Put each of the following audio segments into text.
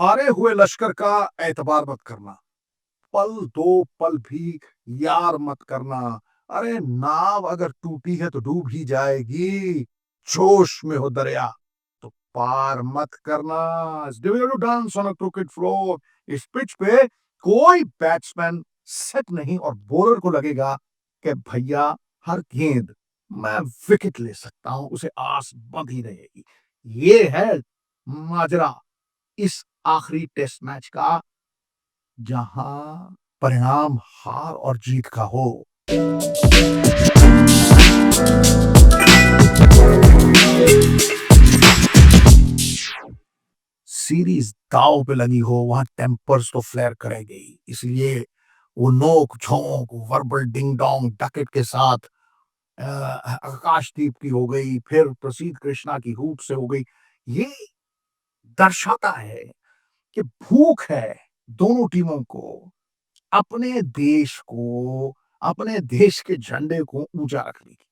हारे हुए लश्कर का एतबार मत करना, पल दो पल भी यार मत करना। अरे नाव अगर टूटी है तो डूब ही जाएगी। जोश में हो दरिया तो पार मत करना। Dance on a cricket floor. इस पिच पे कोई बैट्समैन सेट नहीं और बॉलर को लगेगा कि भैया हर गेंद मैं विकेट ले सकता हूं, उसे आस बंधी रहेगी। ये है माजरा इस आखिरी टेस्ट मैच का, जहां परिणाम हार और जीत का हो। सीरीज दांव पे लगी हो, वहां टेम्पर्स तो फ्लेयर करेगी। इसलिए वो नोक झोंक वर्बल डिंग डोंग डकेट के साथ आकाशदीप की हो गई, फिर प्रसीद कृष्णा की हुक से हो गई। ये दर्शाता है कि भूख है दोनों टीमों को अपने देश को, अपने देश के झंडे को ऊंचा रखने की।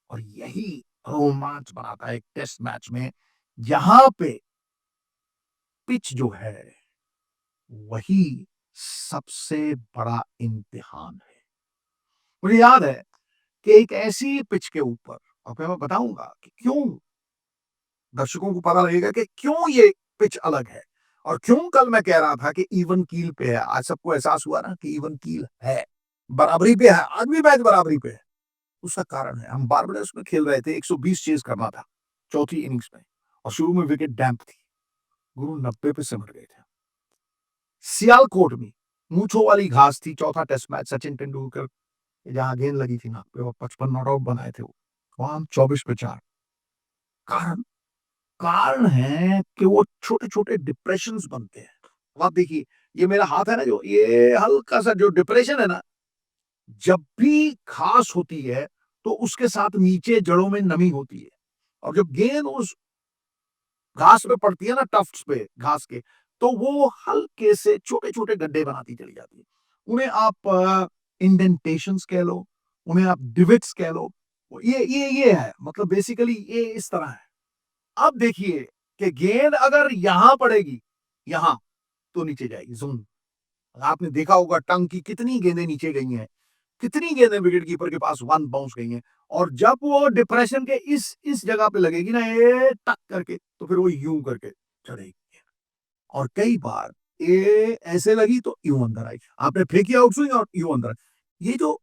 और यही रोमांच बनाता है एक टेस्ट मैच में, जहां पे पिच जो है वही सबसे बड़ा इम्तिहान है। मुझे याद है कि एक ऐसी पिच के ऊपर, और फिर मैं बताऊंगा कि क्यों, दर्शकों को पता लगेगा कि क्यों ये पिच अलग है और क्यों कल मैं कह रहा था कि इवन कील पे है। आज सबको एहसास हुआ ना कि इवन कील है, बराबरी पे है, आज भी मैच बराबरी पे है। उसका कारण है, हम बारबेडोस में खेल रहे थे, 120 चेज करना था चौथी इनिंग्स में, और शुरू में विकेट डैम्प थी। गुरु 90 पे सिमट गए थे। सियालकोट में मूछों वाली घास थी, चौथा टेस्ट मैच, सचिन तेंदुलकर जहां गेंद लगी थी ना पे, 55 नॉट आउट बनाए थे वो, वहां हम 24 पे 4। कारण कारण है कि वो छोटे छोटे डिप्रेशन बनते हैं। अब आप देखिए, ये मेरा हाथ है ना, जो ये हल्का सा जो डिप्रेशन है ना, जब भी घास होती है तो उसके साथ नीचे जड़ों में नमी होती है, और जब गेंद उस घास पे पड़ती है ना, टफ्ट्स पे घास के, तो वो हल्के से छोटे छोटे गड्ढे बनाती चली जाती है। उन्हें आप इंडेंटेशंस कह लो, उन्हें आप डिविट्स कह लो। ये है, मतलब बेसिकली ये इस तरह है। अब देखिए कि गेंद अगर यहां पड़ेगी, यहां, तो नीचे जाएगी जूम। आपने देखा होगा टंग की कितनी गेंदें नीचे गई हैं, कितनी गेंदें विकेट कीपर के पास वन बाउंस गई हैं। और जब वो डिप्रेशन के इस जगह पे लगेगी ना, ये टक करके, तो फिर वो यूं करके चढ़ेगी। और कई बार ये ऐसे लगी तो यूं अंदर आई, आपने फेंकी आउट स्विंग और यूं अंदर। ये जो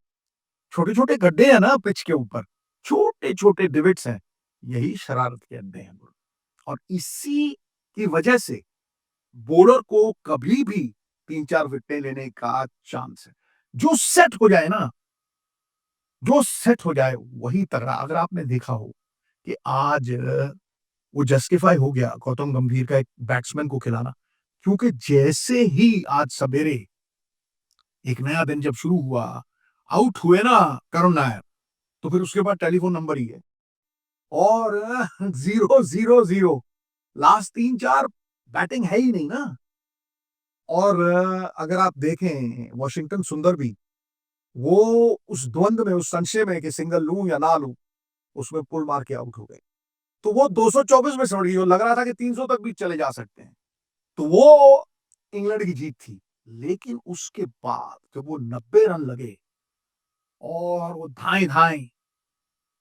छोटे छोटे गड्ढे हैं ना पिच के ऊपर, छोटे छोटे डिविट्स हैं, यही शरारत के अड्डे हैं। और इसी की वजह से बॉलर को कभी भी 3-4 विकेटें लेने का चांस है। जो सेट हो जाए ना, जो सेट हो जाए वही तगड़ा। अगर आपने देखा हो कि आज वो जस्टिफाई हो गया गौतम गंभीर का एक बैट्समैन को खिलाना, क्योंकि जैसे ही आज सवेरे एक नया दिन जब शुरू हुआ, आउट हुए ना करुण नायर, तो फिर उसके बाद टेलीफोन नंबर ही है, और 0-0-0, लास्ट 3-4 बैटिंग है ही नहीं ना। और अगर आप देखें वॉशिंगटन सुंदर भी, वो उस द्वंद में, उस संशय में कि सिंगल लूं या ना लूं, उसमें पुल मार के आउट हो गए। तो वो 224 में सड़ गई, और लग रहा था कि 300 तक भी चले जा सकते हैं। तो वो इंग्लैंड की जीत थी। लेकिन उसके बाद जब वो 90 रन लगे और वो धाए धाए,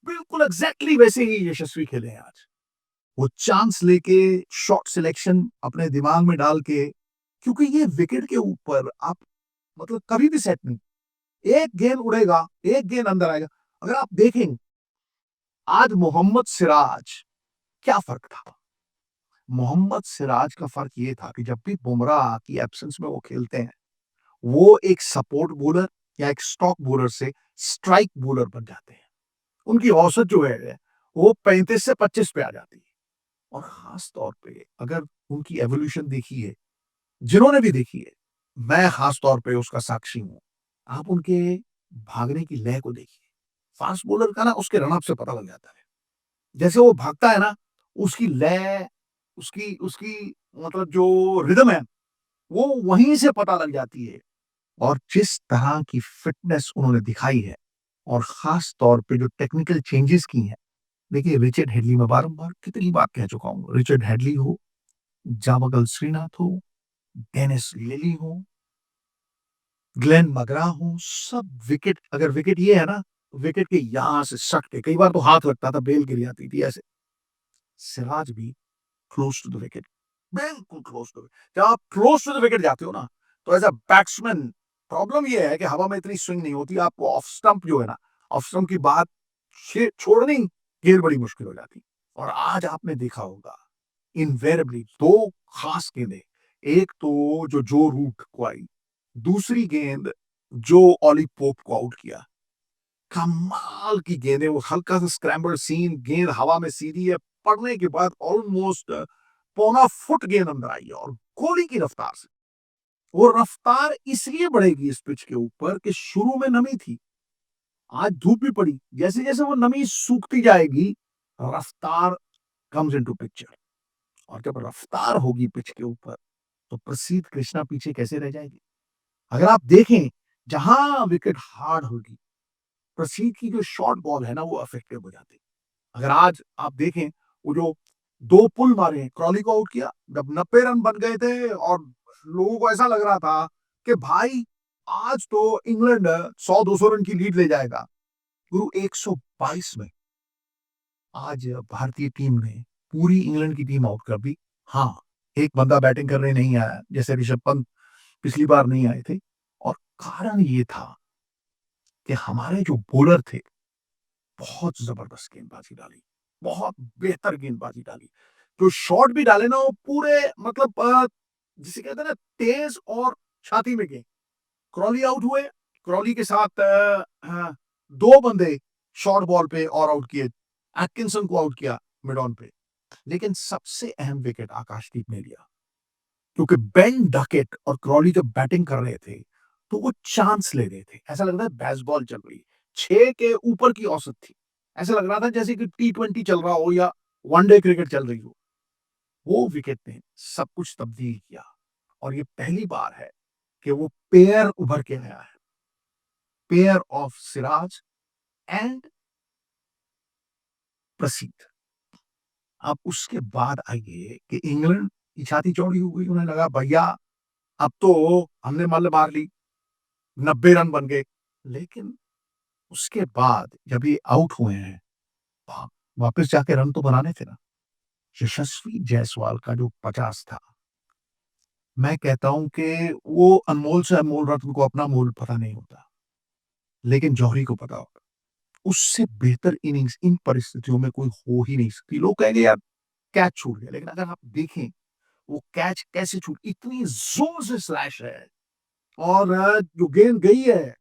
बिल्कुल एग्जैक्टली वैसे ही यशस्वी खेले हैं आज। वो चांस लेके, शॉट सिलेक्शन अपने दिमाग में डाल के, क्योंकि ये विकेट के ऊपर आप, मतलब कभी भी सेट नहीं, एक गेंद उड़ेगा, एक गेंद अंदर आएगा। अगर आप देखें आज मोहम्मद सिराज, क्या फर्क था? मोहम्मद सिराज का फर्क ये था कि जब भी बुमराह की एब्सेंस में वो खेलते हैं, वो एक सपोर्ट बॉलर या एक स्टॉक बॉलर से स्ट्राइक बॉलर बन जाते हैं। उनकी औसत जो है वो 35 से 25 पे आ जाती है। और खास तौर पे अगर उनकी एवोल्यूशन देखी है, जिन्होंने भी देखी है, मैं खास तौर पे उसका साक्षी हूं। आप उनके भागने की लय को देखिए। फास्ट बॉलर का ना उसके रनअप से पता लग जाता है। जैसे वो भागता है ना, उसकी लय, उसकी उसकी मतलब जो रिदम है, वो वहीं से पता लग जाती है। और जिस तरह की फिटनेस उन्होंने दिखाई है, और खास तौर पे जो टेक्निकल चेंजेस की हैं, देखिए रिचर्ड हेडली, मैं बारंबार कितनी बार कह चुका हूँ, रिचर्ड हेडली हो, जावगल श्रीनाथ हो, डेनिस लिली हो, ग्लेन मगरा हो, सब विकेट, अगर विकेट ये है ना, विकेट के यहां से सट के, कई बार तो हाथ लगता था, बेल गिर जाती थी ऐसे। सिराज भी क्लोज टू द विकेट, बिल्कुल क्लोज टू, जब आप क्लोज टू द विकेट जाते हो ना, तो एज अ बैट्समैन प्रॉब्लम ये है कि हवा में इतनी स्विंग नहीं होती, आपको ऑफ स्टंप जो है ना, ऑफ स्टंप की बात छोड़नी, गेंद बड़ी मुश्किल हो जाती। और आज आपने देखा होगा, इनवेरेबली दो खास गेंदें, एक तो जो रूट को आई, दूसरी गेंद जो ऑली पोप को आउट किया, कमाल की गेंद है वो, हल्का सा स्क्रैम्बल सीन, गेंद हवा में सीधी है, पड़ने के बाद ऑलमोस्ट पौना फुट गेंद अंदर आई है, और गोली की रफ्तार से, वो रफ्तार इसलिए बढ़ेगी इस पिच के ऊपर कि शुरू में नमी थी, आज धूप भी पड़ी, जैसे जैसे वो नमी सूखती जाएगी, रफ्तार कम्स इनटू पिक्चर, और जब रफ्तार होगी पिच के ऊपर, तो प्रसिद्ध कृष्णा पीछे कैसे रह जाएगी। अगर आप देखें, जहां विकेट हार्ड होगी, प्रसिद्ध की जो शॉर्ट बॉल है ना, वो इफेक्टिव हो जाती है। अगर आज आप देखें, वो जो दो पुल मारे, क्रॉली को आउट किया, जब 90 रन बन गए थे, और लोगों को ऐसा लग रहा था कि भाई आज तो इंग्लैंड 100-200 रन की लीड ले जाएगा, गुरु 122 में आज भारतीय टीम ने पूरी इंग्लैंड की टीम आउट कर दी। हाँ, एक बंदा बैटिंग करने नहीं आया, जैसे ऋषभ पंत पिछली बार नहीं आए थे, और कारण ये था कि हमारे जो बॉलर थे, बहुत जबरदस्त गेंदबाजी डाली, बहुत बेहतर गेंदबाजी डाली, जो शॉट भी डाले ना, वो पूरे मतलब जिसे कहते हैं ना, तेज और छाती में गए। क्रॉली आउट हुए, क्रॉली के साथ दो बंदे शॉर्ट बॉल पे और आउट किए, एटकिंसन को आउट किया मिड ऑन पे, लेकिन सबसे अहम विकेट आकाशदीप ने लिया, क्योंकि बेन डकेट और क्रॉली जब बैटिंग कर रहे थे, तो वो चांस ले रहे थे, ऐसा लग रहा है बेसबॉल चल रही, 6 के ऊपर की औसत थी, ऐसा लग रहा था जैसे कि T20 चल रहा हो या वनडे क्रिकेट चल रही हो। वो विकेट ने सब कुछ तब्दील किया, और ये पहली बार है कि वो पेयर उभर के आया है, पेयर ऑफ सिराज एंड प्रसिद्ध। अब उसके बाद आइए कि इंग्लैंड की छाती चौड़ी हो गई, उन्हें लगा भैया अब तो हमने मल्ल मार ली, 90 रन बन गए, लेकिन उसके बाद जब ये आउट हुए हैं, वापस जाके रन तो बनाने थे ना। यशस्वी जायसवाल का जो 50 था, मैं कहता हूं कि वो अनमोल से अनमोल रत्न को अपना मोल पता नहीं होता, लेकिन जौहरी को पता होगा, उससे बेहतर इनिंग्स इन परिस्थितियों में कोई हो ही नहीं सकती। लोग कहेंगे यार कैच छूट गया, लेकिन अगर आप देखें वो कैच कैसे छूट, इतनी जोर से स्लैश है, और जो गेंद गई है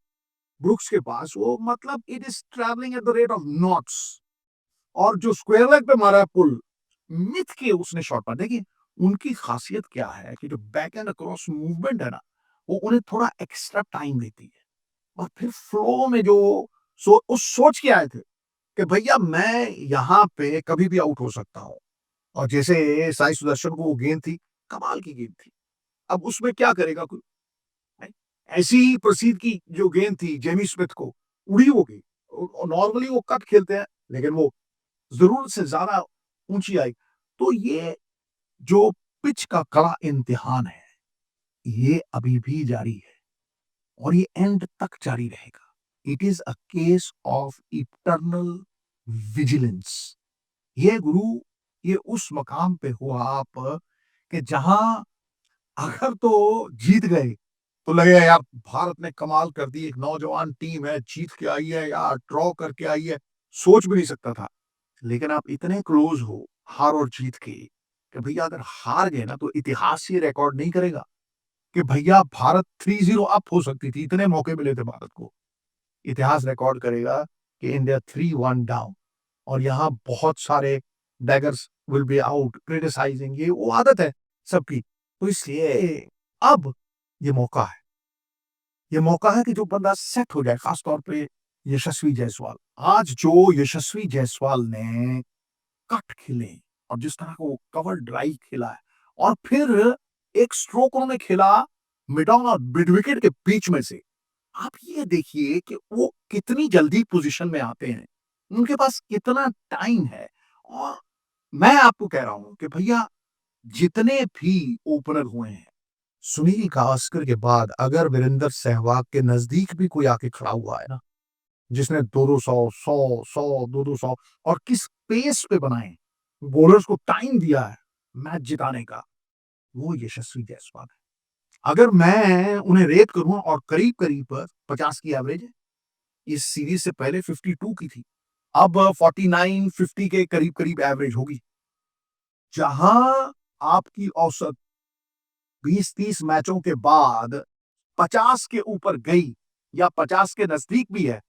ब्रुक्स के पास, वो मतलब it is travelling at the rate of knots, और जो स्क्वायर लेग पे मारा है पुल, मिथ के उसने शॉट पर, देखिए उनकी खासियत क्या है कि जो बैक एंड अक्रॉस मूवमेंट है ना, वो उन्हें थोड़ा एक्स्ट्रा टाइम देती है, और फिर फ्लो में जो उस सोच के आए थे कि भैया मैं यहाँ पे कभी भी आउट हो सकता हूँ, और जैसे साई सुदर्शन को वो गेंद थी, कमाल की गेंद थी, अब उसमें क्या करेगा कोई, नहीं? ऐसी ही प्रसिद्ध की जो गेंद थी जेमी स्मिथ को, उड़ी वो गई, नॉर्मली वो कट खेलते हैं, लेकिन वो जरूरत से ज्यादा ऊंची आई, तो ये जो पिच का कड़ा इम्तिहान है, ये अभी भी जारी है, और ये एंड तक जारी रहेगा। It is a case of eternal vigilance. ये गुरु, ये उस मकाम पे हो आप कि जहां अगर तो जीत गए तो लगेगा यार भारत ने कमाल कर दी, एक नौजवान टीम है, जीत के आई है यार, ड्रॉ करके आई है, सोच भी नहीं सकता था। लेकिन आप इतने क्लोज हो हार और जीत के कि भैया अगर हार गए ना, तो इतिहास ये रिकॉर्ड नहीं करेगा कि भैया भारत 3-0 अप हो सकती थी, इतने मौके मिले थे भारत को। इतिहास रिकॉर्ड करेगा कि इंडिया 3-1 डाउन, और यहाँ बहुत सारे daggers will be out criticising, ये वो आदत है सबकी। तो इसलिए अब ये मौका है, ये मौका है कि जो बंदा सेट हो जाए, खास तौर पे यशस्वी जायसवाल। आज जो यशस्वी जायसवाल ने कट खेले, और जिस तरह का वो कवर ड्राइव खेला है, और फिर एक स्ट्रोक उन्होंने खेला मिड ऑन और मिड विकेट के बीच में से, आप ये देखिए कि वो कितनी जल्दी पोजीशन में आते हैं, उनके पास कितना टाइम है। और मैं आपको कह रहा हूं कि भैया जितने भी ओपनर हुए हैं, सुनील गावस्कर के बाद अगर वीरेंद्र सहवाग के नजदीक भी कोई आके खड़ा हुआ है ना, जिसने 2-2 100, 2-2 और किस पेस पे बनाए, बॉलर्स को टाइम दिया है मैच जिताने का, वो यशस्वी जायसवाल है। अगर मैं उन्हें रेट करूँ और करीब-करीब 50 की एवरेज है। इस सीरीज से पहले 52 की थी। अब 49-50 के करीब-करीब एवरेज होगी। जहां आपकी औसत 20-30 मैचों के बाद 50 के ऊपर गई या 50 के नजदीक भी है,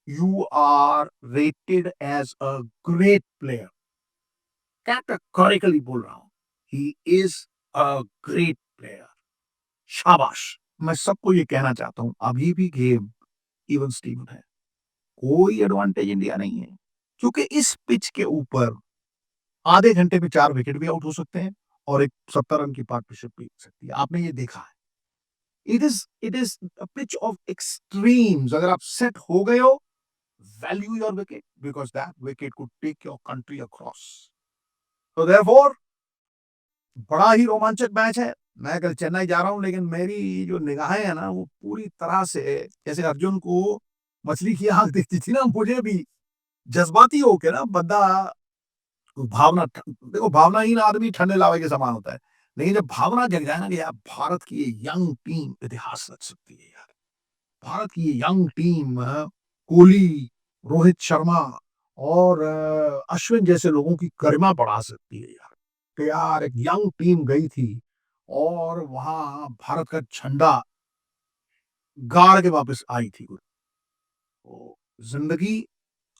you are rated as a great player. Categorically बोल रहा हूं, he is a great player. शाबाश। मैं सबको ये कहना चाहता हूं, अभी भी गेम इवन स्टीवन है, कोई एडवांटेज इंडिया नहीं है, क्योंकि इस पिच के ऊपर आधे घंटे में 4 विकेट भी आउट हो सकते हैं और एक 70 रन की पार्टनरशिप भी हो सकती है। आपने ये देखा है। It is a pitch of extremes. अगर आप सेट हो गए हो, value your wicket because that wicket could take your country across. तो देयरफॉर बड़ा ही रोमांचक मैच है। मैं कल चेन्नई जा रहा हूँ, लेकिन मेरी जो निगाहें हैं ना, वो पूरी तरह से जैसे अर्जुन को मछली की आँख दिखती थी ना, मुझे भी जज़्बाती होके ना बंदा देखो भावनाहीन आदमी ठंडे लावे के समान होता है। लेकिन जब भावना जग जाए ना कि यार भारत की ये यंग टीम इतिहास रच सकती है यार। भारत की ये यंग टीम कोहली, रोहित शर्मा और अश्विन जैसे लोगों की गरिमा बढ़ा सकती है यार। कि यार एक यंग टीम गई थी और वहाँ भारत का झंडा गाड़ के वापस आई थी। तो ज़िंदगी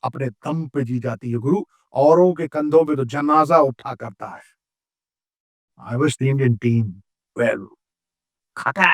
अपने दम पे जी जाती है गुरु, औरों के कंधों पे तो जनाज़ा उठा करता है। I wish the Indian team well. Kata.